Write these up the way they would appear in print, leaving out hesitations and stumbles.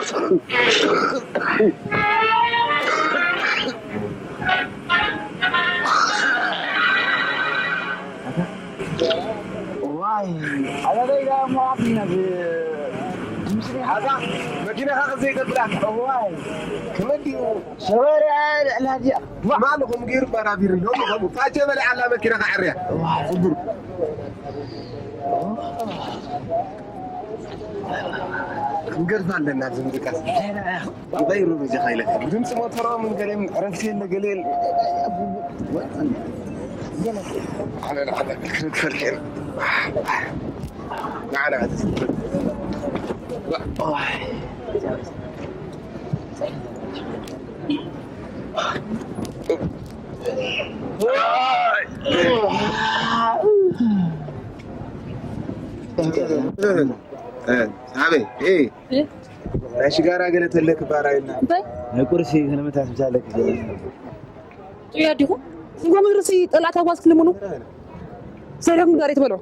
واي هذا ده ما عبنا هذا مدينة هذا زي قبلك واي كمدي شوارع الهدية ما لهم غير برابير لهم فاجأ بلي على مكينة عريا واي نقرب لنا زين دكاس غيروا بيجي خيلك دمس موتور من قليل عرفتين قليل على كنت فرحين معنا هذا صاحبي ايه ماشي ጋራ ገለተለክ ባራይና ለቁርሲ ለመታት ብቻለክ يا ديكو نقوم نرسي طلعت واس كلمنو سلام ጋር يتبلو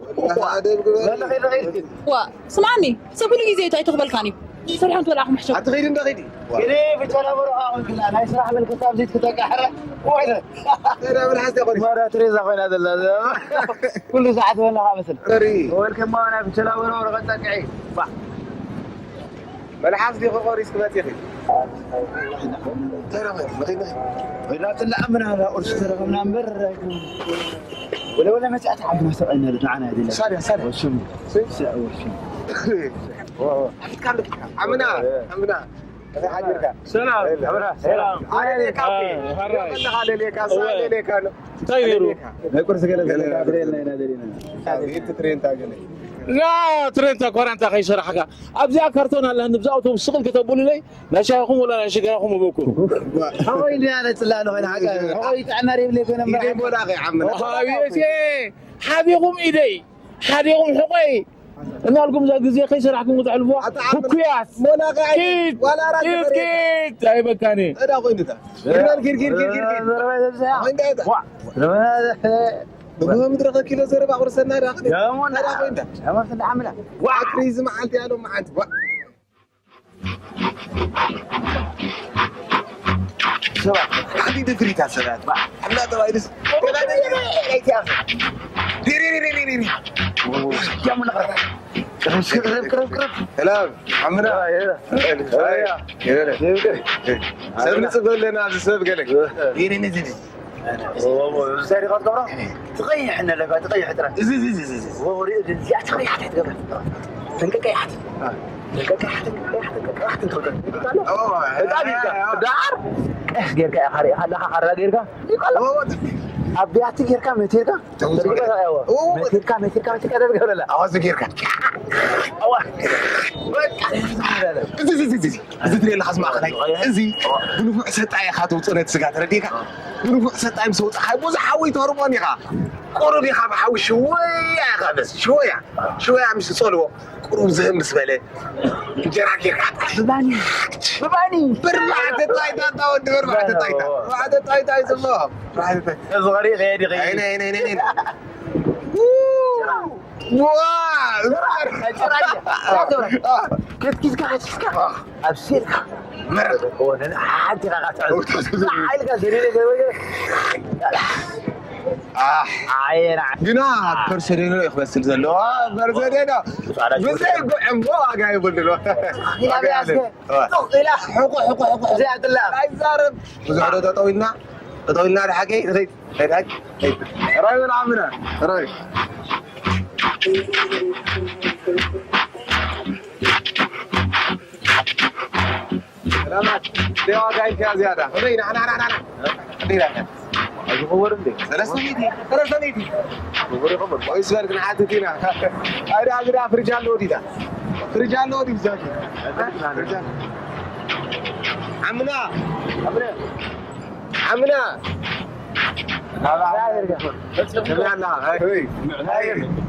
وا سمعني سبل غيزي تاي تقبلكاني سريع انت ولا اخ محشو اتخيل انت غيدي كده بتلا برا اقول كلا هاي صراحه من الكتاب زيت كتقحره وحده انا من حسد اقول مره تريزا خوين هذا كل ساعه ولا مثل هو الكم انا بتلا برا ورقه تقعي صح ولا حاسس لي غوريس كما تيخي ترى ولا طلع امنا لا ارش ترى من امبر ولا ما تعب ما سوينا معنا هذه ساري وشم وشم عمنا هذا حاجرك سلام سلام عليك عليك عليك طيب لا كرس قال ادرينا نادرينا انت ترين تاجلي لا ترنتا كورانتا خي شرحك ابزا كرتون هلا نبزاوتو بالشغل كتبوا لي لا شيخهم ولا شيخهم ابوكم هو اللي انا طلع له هنا حاجه هو يتعمر لي كنا مرحبا ولا اخي عمنا حبيبهم ايدي حبيبهم حقي انا لكم زي خي شرحكم تعرفوا كياس ولا قاعد ولا راجل كيت هاي مكاني انا وينتا بقول مدرك كيلو زرب أقرصنا راقد يا مون راقد أنت يا ما في عمله وعكريز ما عندي أنا ما عندي شو عندي دفريت على السنة لا ترى يدس ري يا من غرق كرب سلام عمنا يلا سبني سبل لنا سبب قالك يني نزل ساري قد قبره تغيح لنا لك تغيح ترى زي هو يريد تغيح حتى قبل تنقك اي حد تنقك حتى راح تنقك دار ايش غيرك يا خري هلا خرا غيرك ابياتي غيرك متيرك متيرك تقدر لا عاوز غيرك زي تري اللي حزم اخلي زي بنفع سطاي خاطو صنت سغات رديك بنفع سطاي مسوط حبوز حوي تهرموني خا قرب يا حوي شويه خبز شويه مش تصلوا قرب زي مسبله جراك بباني بربعه طايطه تود بربعه طايطه بعد طايطه يزلوهم بعد صغير غير عين كيف قاعد ابشرك مرة وانا حد قاعد عين جناح برسلينو يخبس زلو برسلينو بس يقعم واقع يقول له لا حقوق زي عبد الله لا يزارب زعرو طويلنا حكي ريت راي من عمنا راي سلامات دي واقعين كذا زيادة خلينا أنا خلينا أجي خبر عندي ثلاثة ميتي خبر كويس لك نحاتي فينا هذا فرجال لودي ده فرجال لودي زاكي فرجال عمنا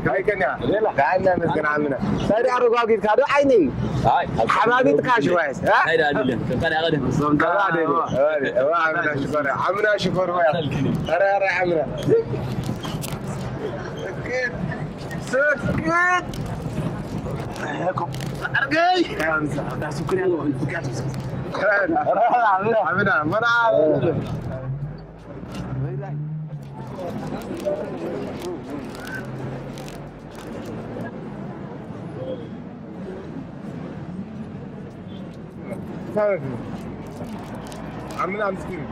هاي كنا قاعدنا مسكن عمنا ساري أرجوك كذا عيني حبابي تكاشويس هاي دادي كان أقدم عمنا شكر ويا أرى عمنا سكت أرجع يا مسا سكري أنا وأنت عمنا منع عمنا مسكين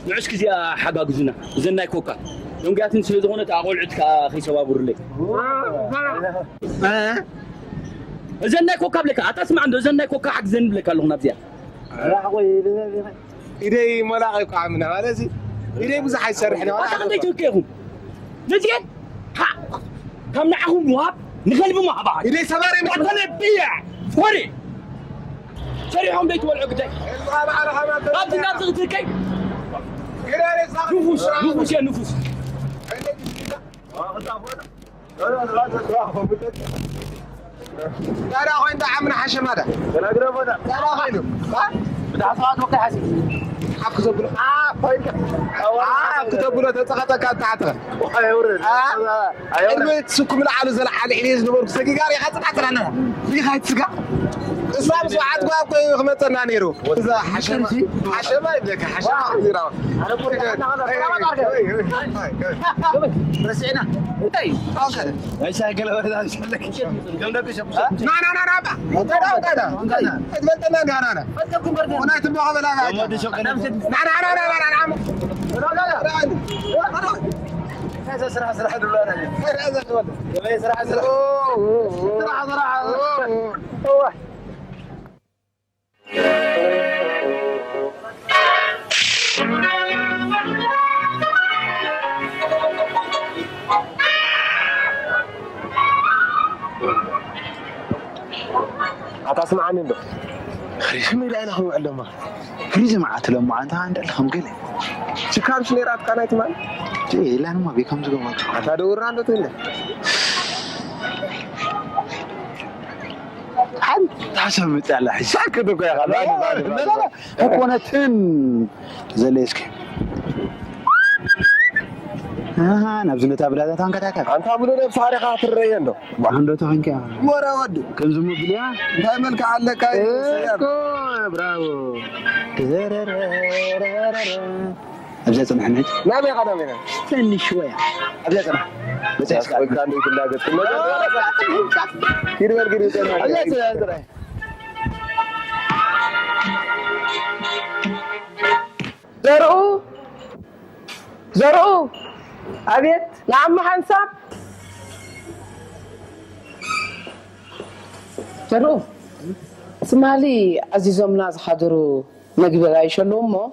نعش كذي حاجة جزنا زنا كوكا يوم جاتن سيدونه تعقول عدك أخي شباب ورلي زنا كوكا بلك أتسمع عنده زنا كوكا حق زن بلك الله نبزيا إيدي ملاقيك عمنا ما لازم إيدي بزح يسرحنا ولا أخذ يتوكيهم نجيت ها كم نعهم واب نخلي مع بعض إيدي سماري مثلا بيع فوري شريحهم بيت والعقدة أبدي الناس تغتكي نفوس نفوس يا نفوس لا لا وين ده عمنا حشم هذا لا لا وينه بدها صلاة وقت حسن كتب له كتب له تتقطع كانت تعتر الميت سكم العالو زل على عينيز نمر سقيقاري حتى حتى انا في خايت سقا اسلام ساعات قاقو خمتنا نيرو اذا حشم يبلك حشم يرا انا بقول رسينا اي اوكي ايش هاقل ولا ايش لك كم نبي شوف انا وانا تبغى قبل هذا سرح دولار هذا سرح أتسمعني له خريج ما إلى أنا هو علمه فريزة معات لما أنت عند الخم قلي شكام شنيرات كانت مان إيه لا أنا ما بيكم زوجات هذا دور عنده تقول حد حسب متعلق ساكت يا غالي لا أكون تن زليسك أنا بزنة تابلة تانك تاكل أنت أبونا بصاري خاطر ريان ده عنده تانك مرة ودو كم زمو بليا دائما كعلك برافو أبزات صنع نج نعم يا قدامنا استني شوية أبزات صنع بس كان يقول لك كير بالكير يتنا أبزات صنع زرعوا أبيت نعم حنساب زرعوا اسمالي عزيزهم ناس حضروا مقبي غايشلهم مو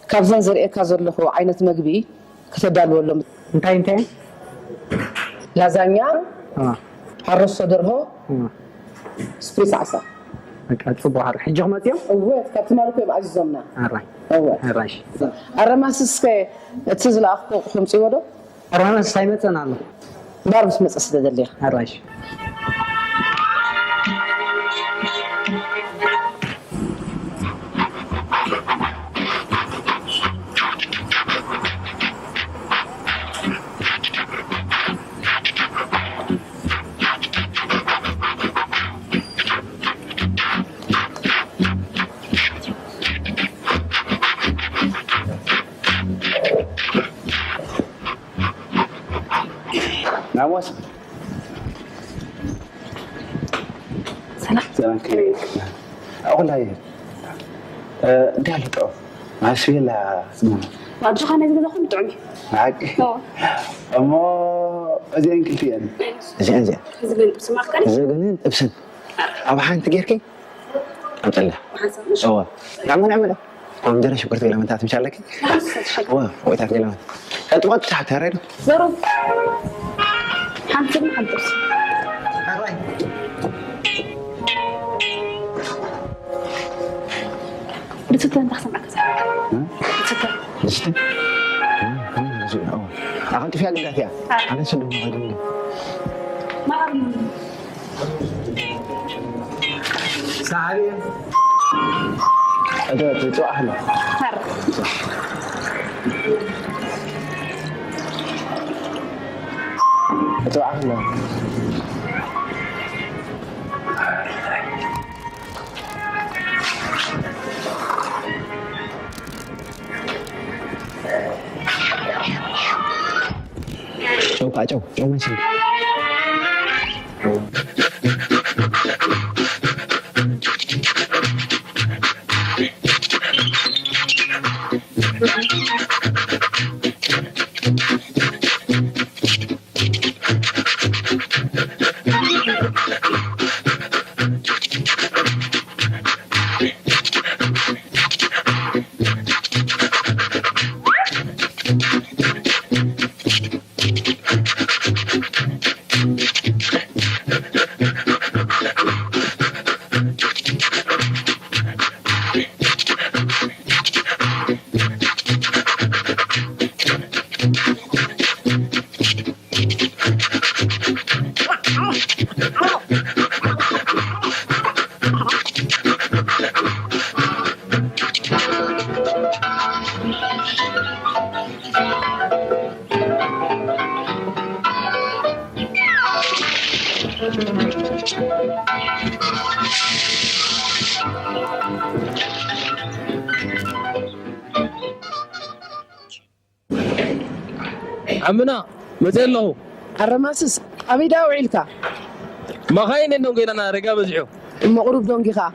كابزان زرعي كازرلخو عينة مقبي كتدالوا لهم انتين لازانيا حرص صدرها سبريس عسل تصبوا على حجه ماتيو اوه كاتمالكم عزيزهمنا الراي اوه الرايش الرماسسك تزل اخو خمسي ودو ارانا سايمتنا الله بارمس مصص ددليخ الرايش نعوس سلام كيف أقول هاي أنت هل تعرف ما شيء لا اسمه ما أدري خلنا نزيد أخون تعمي معك أما زين كل أنا زين زين بس ما أخكري زين أبسن أبغى حين تجيركي أطلع حسن أوه نعمل قوم دري شكرت لما أنت مش عليك أوه وقتها لما أنت وقت تحت هرير زرب حنسب ما حدرس بتسوي أنت أحسن معك لسه أخذت فيها قلت فيها أنا سنو ما غادي ما أعرف ساعه أنت تو أهلا تو أهلا جو ماشي عمنا متى له الرماسس أبي داوعيلك ما خاين انه قيل انا رقاب ازعو المغروب دونجي خا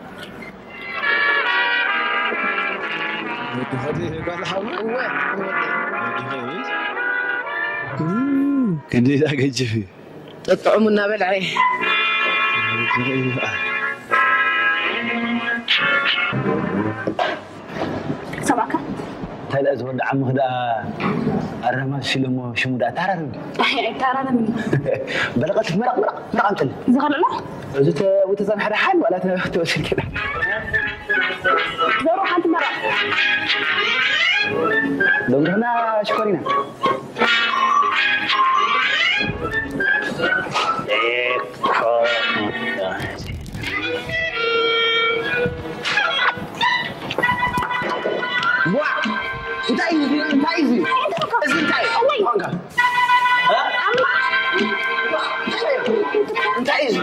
كندي ذاك الجفي تطعمنا بالعين سبعك هذا أزود عم هذا الرماس شلمو شو مدا تعرف أحيانا ترى من بلغت مرق أنت زغل له زت وتزن حدا حال ولا توصل كده زروح أنت مرة لو هنا شكرنا انت عايزي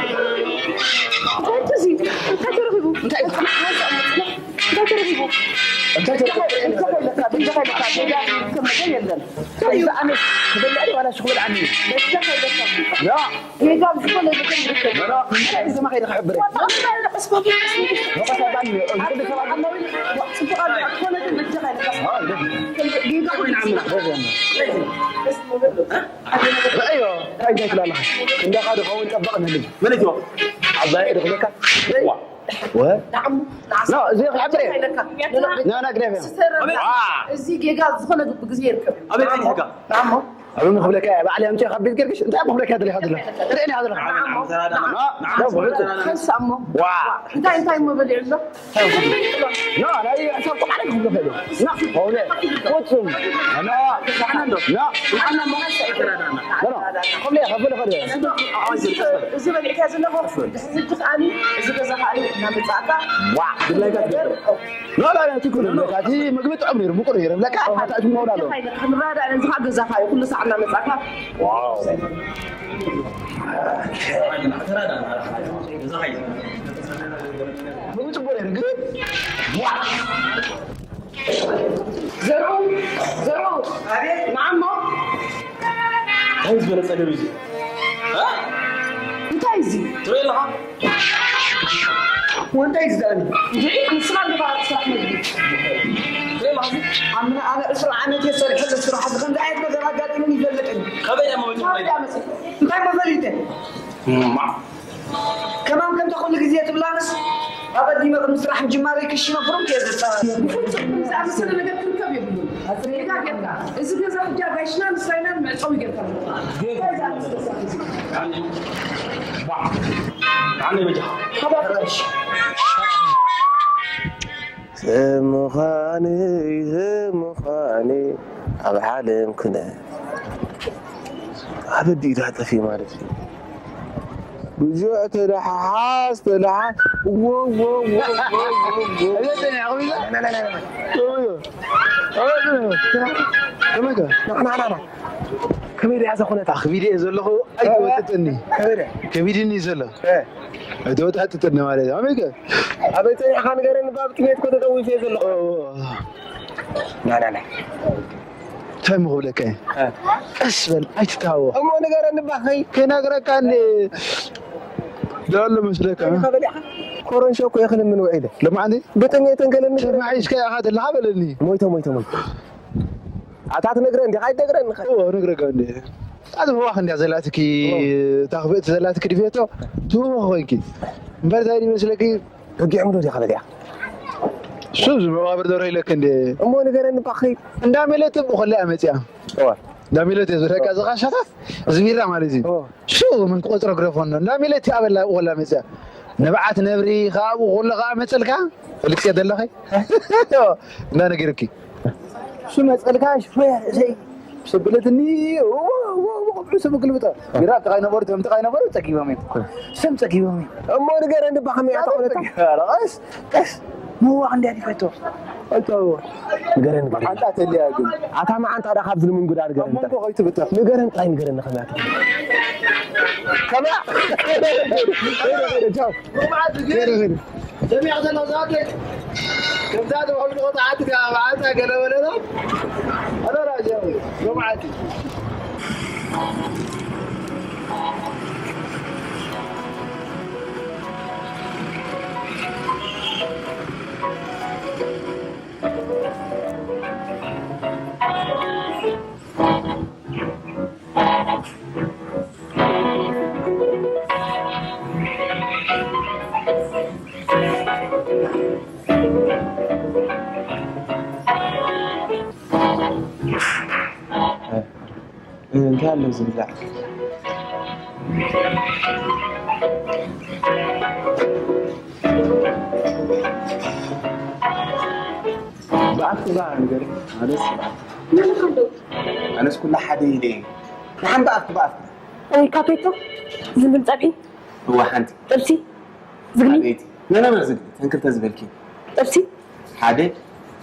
انت عايزي ولا شغل عني لا هي قام شغل لا اذا ما غير خبرك بس ما ايوه هاي جايك لا كنا قاعد قوي طبقنا لي من يجوا الله يدخلك و نعم لا زي خبري لا انا قريب زي جيجال زخنا بجزير كبير ابي عندي حاجه نعم ابي مخبلك بعلي امشي خبيت قرقش انت مخبلك هذا اللي هذا تريني هذا نعم خلص عمو انت ما بدي عنده لا لا هي عشان طبعا لكم قفلوا لا هو لا واتسم انا لا انا ما لا خليه خبله زي ما العكاز انه زي تخاني زي كزخاني نعم تعطى وا بالله لا تكون لك هذه مقبت عمري مقرير لك ما تعرف مولا له خمرا انا زخا كزخاي كل ساعه نعم تعطى واو مو تقول رجل زرو نعم عايز بلا سلويزي انت عايزي تقول لها وانت عايز داني انا سمعت بقى صح مجدي انا اسرع عنك يا سوري حتى اسرع حد خمس دقائق مثلا قاعد مني فلتني خبر يا ماما انت ما فليته كمان كم تقول لك زيت بلانس ابدي ما مسرح جماري كشي مبروك يا زلمه انا سنه ما قلت لك يا بنو اذا قلت اذا كذا جا غشنا نسينا مع قوي قلت عني وجه خبرش مخاني أبو حالم كنا أبدي تحت في مالتي رجعت لحاس واو لا كميري عايز اخونا تاع خبيري زلخو ايوه تتني كبيري ني زلخ ادوت حتى تتني مالي اميك ابيت يا خان غير ان باب كنيت كنت دوي في زلخ لا تفهم قولك اسفل اي تتاوى أما نقرأ نبخي كنا قرا كان لا لا مسلك كورن شوكو يخلي من وعيده لما عندي بتنجي تنقل ما عايش كي هذا اللي عملني مويته عطات نقرأ عندي قاعد نقرأ هو نقرا عندي هذا هو واحد زلاتك تاخذ زلاتك دفيتو تو خويكي برداني مسلكي رجع عمره دي خبر يا شو ما بردور لك عندي أما نقرأ نبخي انداملت بخلي امتيا داملت زركا زغاشات زميرا مالزي شو من قطر غرفون داملت ابلا ولا مزا نبعت نبري خاب ولا غا متلكا لك يدلخي لا نغيركي شو مسألة شوية شيء سبلتني وقبل قلبته بيراك غاي نبرت تقيبا مين سم تقيبا مين أما نقرأ نبخي يا طولة خلاص كس مو عندي هذه فتوى نقرأ حتى اللي اقول عطا ما أنت هذا خابز من قدر نقرأ ما هو غيت بتا نقرأ طيب نقرأ نخمات كما جاو غير جميع زنازاتك كم زاد وحول قطعتك بعتها قال ولا انا راجع جمعتي قال له زبدة بعثت بقى نقرأ أنا كل حد يدين نحن بعثت أي كابيتو زنبل طبعي هو حنتي طبسي زغني حبيتي لا ما زغني تنكر تزبلكي طبسي حادي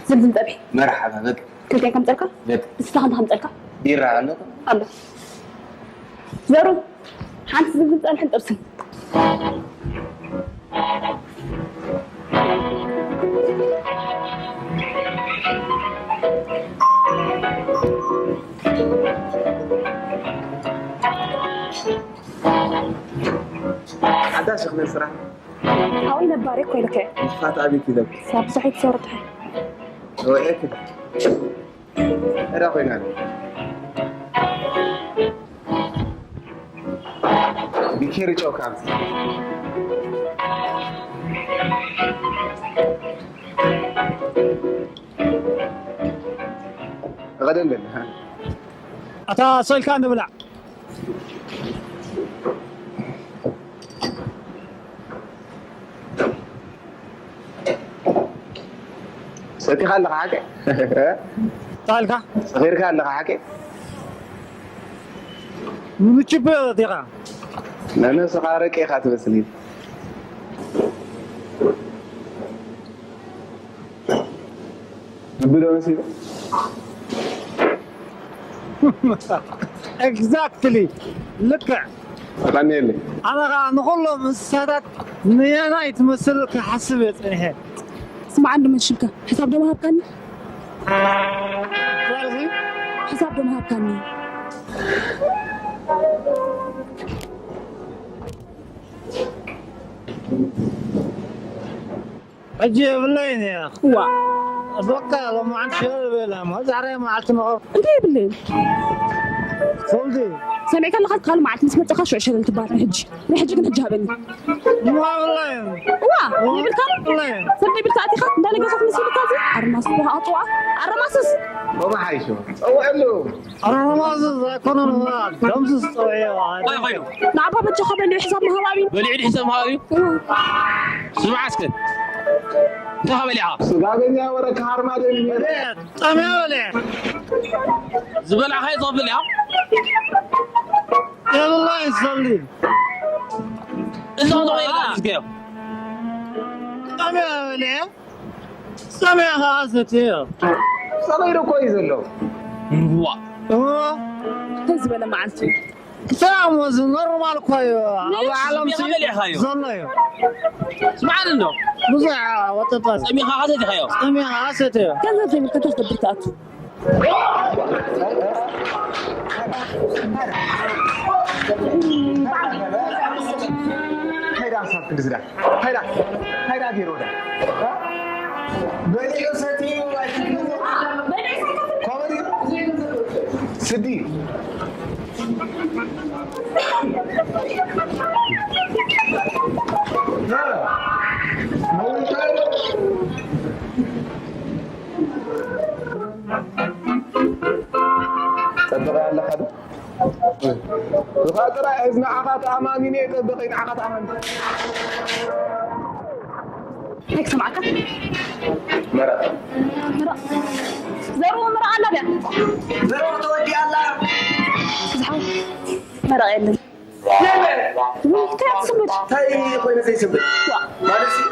زنبل طبعي مرحبا بك كنت كم تلقى بك استخدم هم تلقى بيرا عنه الله زارو حانت زنبل طبعي حنت طبسي عدا شغل صراحة هاوي نبارك ويلك فات أبي كذا صار صحيت صورتها هو إيه كذا أنا أخوي نعم بكير يجوا كامس غدا لنا ها أتا صيل كان نبلع سيتي خلق حاجة طالكا صغير خلق حاجة متشبه ديقا أنا صغارك إيه خاتم سليم بدون نسيب اكزاكتلي لك غني لي انا نقول له مسادات نيانا يتمثل كحسبت ايه اسمع عنده من شبكة حساب ده مهاب كاني حساب ده مهاب كاني عجيب الليل يا اخي هو اتوقع لو ما عندك شغل بلا ما زعري ما عرفت نقول انت بالليل صلدي سامعك الله خلق قالوا معك نسمع تخشوا عشان التبار نحجي كنحجها بني ما والله هو يبلكم والله سبني بلتاتي خط دالي قصف مسؤولي كازي عرماس بها أطوعة عرماسس وما حيشو هو قالوا انا ما زي كنا نوع دمس استوعي طيب نعبها بتجخب اللي حساب مهوابين ولعيد حساب هاوي سمع اسكت ذهب لعاب سقاقني ورك هارما دي طميولي زبلع هاي ضرب لعاب يا الله يصلي انت ضايع كيف طميولي سامع خاصتي صغير كويس له هو هز ولا معلتي سلام وزن نورمال كويو ابو عالم سي زليو سمعنا انه بزع وتطس سميها هذه هيو سامع خاصتي كذا زي ما كنت دبرتات هيدا صار كل زدا هيدا ديرودا بني يوسفي كوميدي سدي تبغى على هذا خاطر إذن عقد أماني تبغين عقد أماني هيك سمعك مرة زرو مرة على بيا زرو تودي الله زحو مرة قال كيف سمت هاي خوينا زي سمت مالسي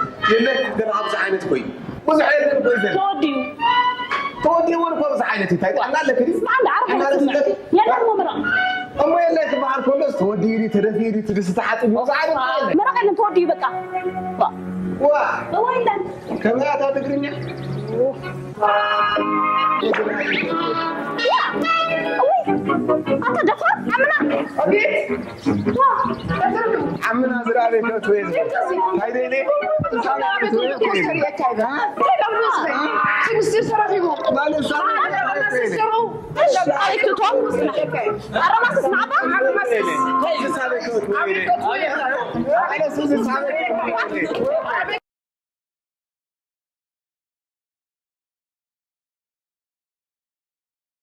يلك دنا أبز عينت خوي بز عينت خوي زين تودي وين كوز عينتي تاي أنا لك كذي اسمع لي عارف يلا مو مرة أما يلك بعد كل تودي لي تدفي لي تدس تحت بز عينت مرة قال تودي بقى واه وين كم يا تدريني أنت دفع عمنا أوكي عمنا زراري كويس هاي ليه Aku